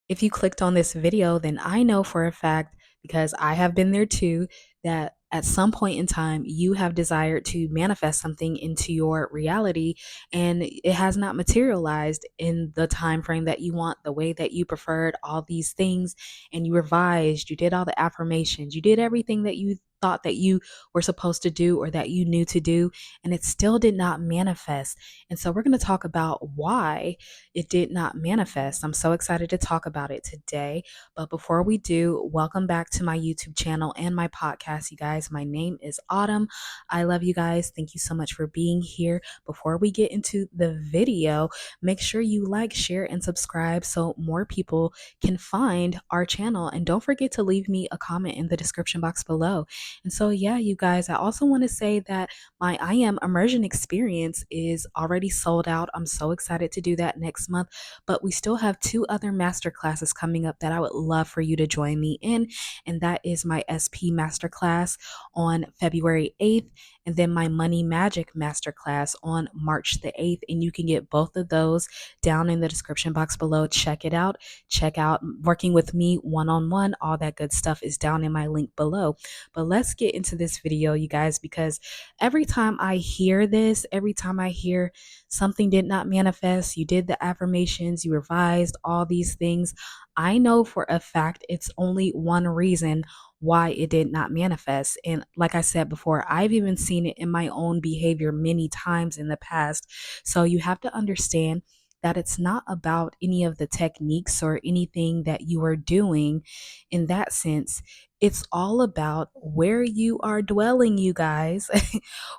If you clicked on this video, then I know for a fact, because I have been there too, that at some point in time you have desired to manifest something into your reality and it has not materialized in the time frame that you want, the way that you preferred, all these things, and you revised, you did all the affirmations, you did everything that you thought that you were supposed to do or that you knew to do, and it still did not manifest. And so we're going to talk about why it did not manifest. I'm so excited to talk about it today. But before we do, welcome back to my YouTube channel and my podcast, you guys. My name is Autumn. I love you guys. Thank you so much for being here. Before we get into the video, make sure you like, share, and subscribe so more people can find our channel. And don't forget to leave me a comment in the description box below. And so, yeah, you guys, I also want to say that my I Am Immersion experience is already sold out. I'm so excited to do that next month, but we still have two other master classes coming up that I would love for you to join me in, and that is my SP Masterclass on February 8th, and then my Money Magic Masterclass on March the 8th, and you can get both of those down in the description box below. Check it out. Check out working with me one-on-one. All that good stuff is down in my link below. But let's get into this video, you guys, because every time I hear this, every time I hear something did not manifest, you did the affirmations, you revised all these things, I know for a fact it's only one reason why it did not manifest. And like I said before, I've even seen it in my own behavior many times in the past. So you have to understand that it's not about any of the techniques or anything that you are doing in that sense. It's all about where you are dwelling, you guys.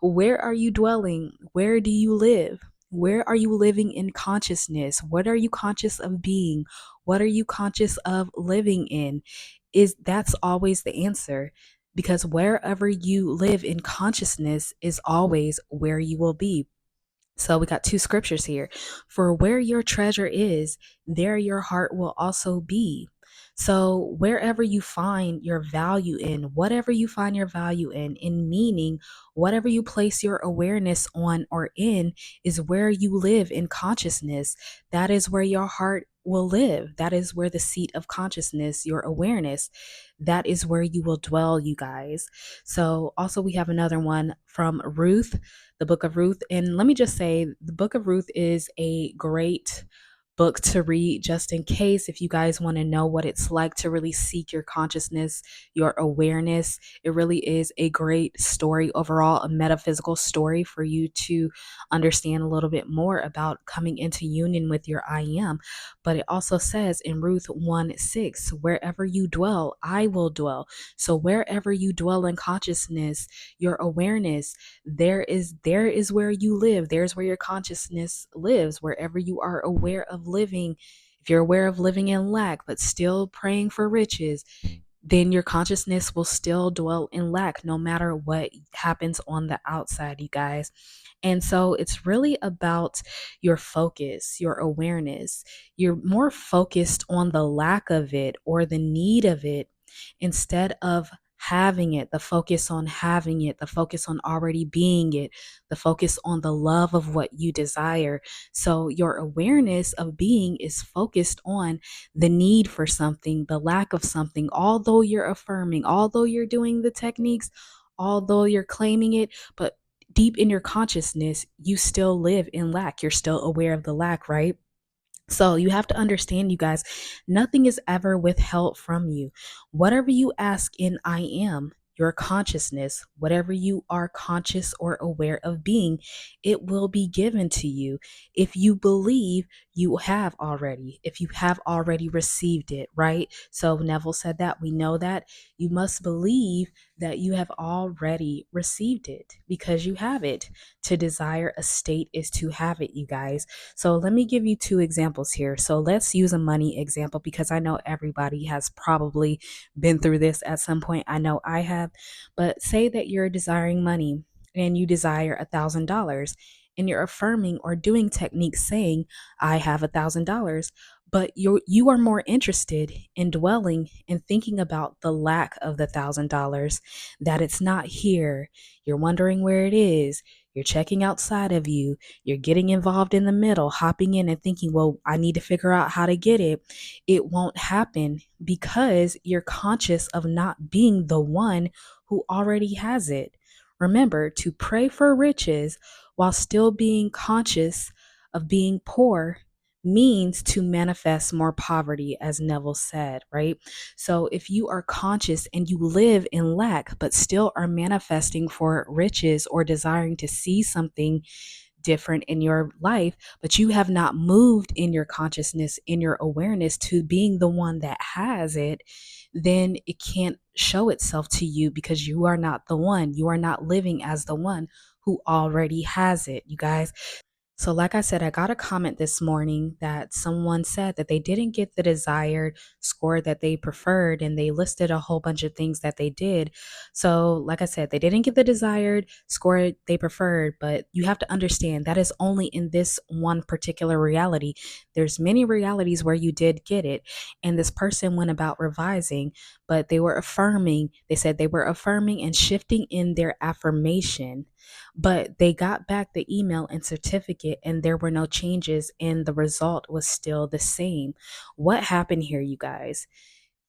Where are you dwelling? Where do you live? Where are you living in consciousness? What are you conscious of being? What are you conscious of living in? That's always the answer, because wherever you live in consciousness is always where you will be. So we got two scriptures here. For where your treasure is, there your heart will also be. So wherever you find your value in, whatever you find your value in meaning, whatever you place your awareness on or in is where you live in consciousness. That is where your heart will live. That is where the seat of consciousness, your awareness, that is where you will dwell, you guys. So also we have another one from Ruth, the book of Ruth. And let me just say, the book of Ruth is a great book to read just in case, if you guys want to know what it's like to really seek your consciousness, your awareness. It really is a great story overall, a metaphysical story for you to understand a little bit more about coming into union with your I am. But it also says in Ruth 1:6, wherever you dwell, I will dwell. So wherever you dwell in consciousness, your awareness, there is where you live. There's where your consciousness lives. Wherever you are aware of living, if you're aware of living in lack but still praying for riches, then your consciousness will still dwell in lack no matter what happens on the outside, you guys. And so it's really about your focus, your awareness. You're more focused on the lack of it or the need of it instead of having it, the focus on having it, the focus on already being it, the focus on the love of what you desire. So your awareness of being is focused on the need for something, the lack of something, although you're affirming, although you're doing the techniques, although you're claiming it, but deep in your consciousness, you still live in lack. You're still aware of the lack, right? So you have to understand, you guys, nothing is ever withheld from you. Whatever you ask in I am, your consciousness, whatever you are conscious or aware of being, it will be given to you if you believe you have already, if you have already received it, right? So Neville said that, we know that you must believe that you have already received it because you have it. To desire a state is to have it, you guys. So let me give you two examples here. So let's use a money example because I know everybody has probably been through this at some point. I know I have. But say that you're desiring money and you desire $1,000 and you're affirming or doing techniques saying, I have $1,000. But you are more interested in dwelling and thinking about the lack of the $1,000, that it's not here. You're wondering where it is. you're checking outside of you, you're getting involved in the middle, hopping in and thinking, well, I need to figure out how to get it, it won't happen because you're conscious of not being the one who already has it. Remember to pray for riches while still being conscious of being poor means to manifest more poverty, as Neville said, right? So if you are conscious and you live in lack, but still are manifesting for riches or desiring to see something different in your life, but you have not moved in your consciousness, in your awareness to being the one that has it, then it can't show itself to you because you are not the one. You are not living as the one who already has it, you guys. So, like I said, I got a comment this morning that someone said that they didn't get the desired score that they preferred, and they listed a whole bunch of things that they did. So, like I said, they didn't get the desired score they preferred, but you have to understand that is only in this one particular reality. There's many realities where you did get it, and this person went about revising, but they were affirming. They said they were affirming and shifting in their affirmation, but they got back the email and certificate and there were no changes and the result was still the same. What happened here, you guys?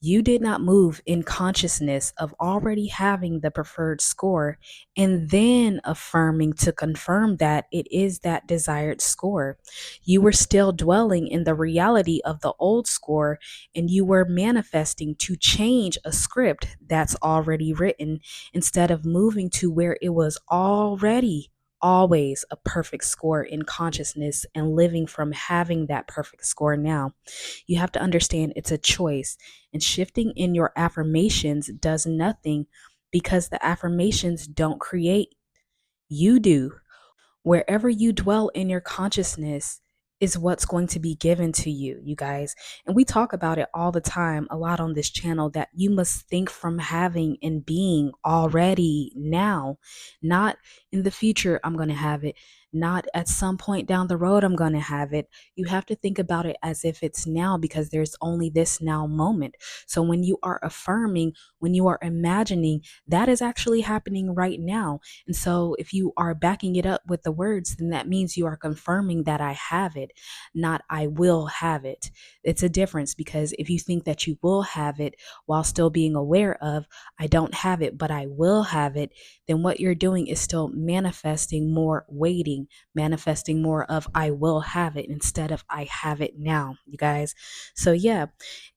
You did not move in consciousness of already having the preferred score and then affirming to confirm that it is that desired score. You were still dwelling in the reality of the old score, and you were manifesting to change a script that's already written instead of moving to where it was already always a perfect score in consciousness and living from having that perfect score now. You have to understand it's a choice, and shifting in your affirmations does nothing because the affirmations don't create, you do. Wherever you dwell in your consciousness is what's going to be given to you, you guys. And we talk about it all the time, a lot on this channel, that you must think from having and being already now, not in the future, I'm going to have it, not at some point down the road, I'm going to have it. You have to think about it as if it's now because there's only this now moment. So when you are affirming, when you are imagining, that is actually happening right now. And so if you are backing it up with the words, then that means you are confirming that I have it, not I will have it. It's a difference, because if you think that you will have it while still being aware of I don't have it, but I will have it, then what you're doing is still manifesting more waiting, manifesting more of I will have it instead of I have it now, you guys. So yeah,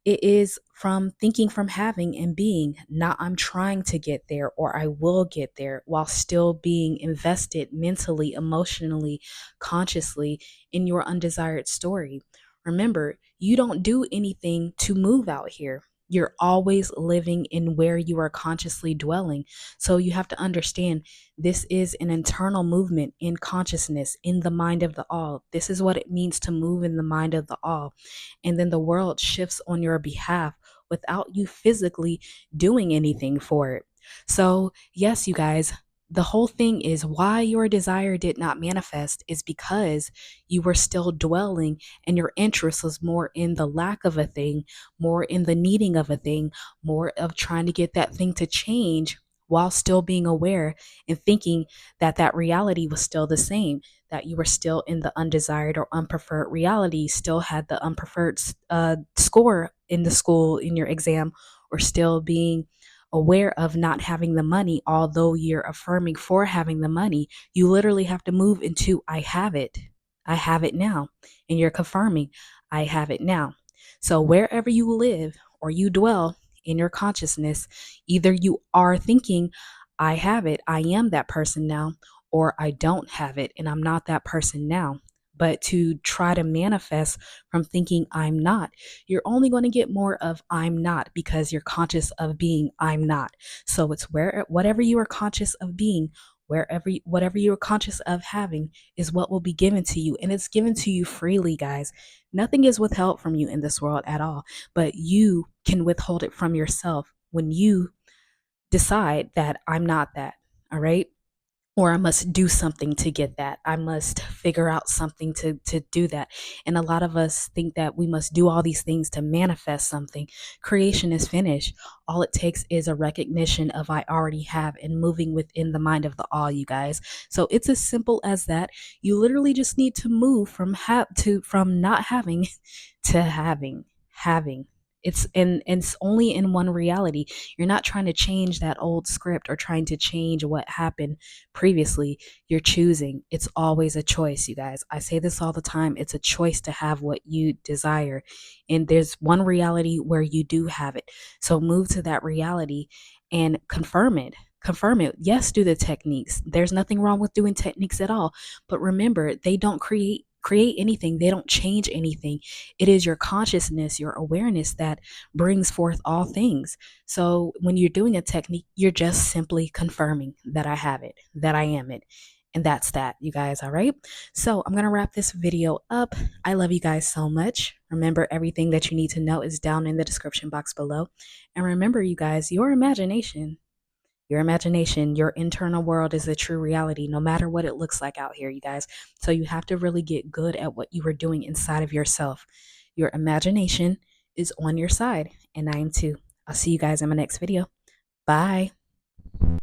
it is from thinking from having and being, not I'm trying to get there or I will get there, while still being invested mentally, emotionally, consciously in your undesired story. Remember, you don't do anything to move out here. You're always living in where you are consciously dwelling. So you have to understand this is an internal movement in consciousness, in the mind of the all. This is what it means to move in the mind of the all. And then the world shifts on your behalf without you physically doing anything for it. So, yes, you guys, the whole thing is why your desire did not manifest is because you were still dwelling and your interest was more in the lack of a thing, more in the needing of a thing, more of trying to get that thing to change while still being aware and thinking that that reality was still the same, that you were still in the undesired or unpreferred reality, still had the unpreferred score in the school, in your exam, or still being aware of not having the money, although you're affirming for having the money. You literally have to move into I have it. I have it now. And you're confirming I have it now. So wherever you live or you dwell in your consciousness, either you are thinking, I have it, I am that person now, or I don't have it and I'm not that person now. But to try to manifest from thinking I'm not, you're only going to get more of I'm not because you're conscious of being I'm not. So it's whatever you are conscious of being, whatever you are conscious of having is what will be given to you, and it's given to you freely, guys. Nothing is withheld from you in this world at all, but you can withhold it from yourself when you decide that I'm not that. All right. or I must do something to get that. I must figure out something to do that. And a lot of us think that we must do all these things to manifest something. Creation is finished. All it takes is a recognition of I already have and moving within the mind of the all, you guys. So it's as simple as that. You literally just need to move from not having to having. And it's only in one reality. You're not trying to change that old script or trying to change what happened previously. You're choosing. It's always a choice, you guys. I say this all the time. It's a choice to have what you desire. And there's one reality where you do have it. So move to that reality and confirm it. Confirm it. Yes, do the techniques. There's nothing wrong with doing techniques at all. But remember, they don't create anything. They don't change anything. It is your consciousness, your awareness that brings forth all things. So when you're doing a technique, you're just simply confirming that I have it, that I am it. And that's that, you guys. All right. So I'm going to wrap this video up. I love you guys so much. Remember, everything that you need to know is down in the description box below. And remember, you guys, your internal world is the true reality, no matter what it looks like out here, you guys. So you have to really get good at what you are doing inside of yourself. Your imagination is on your side, and I am too. I'll see you guys in my next video. Bye.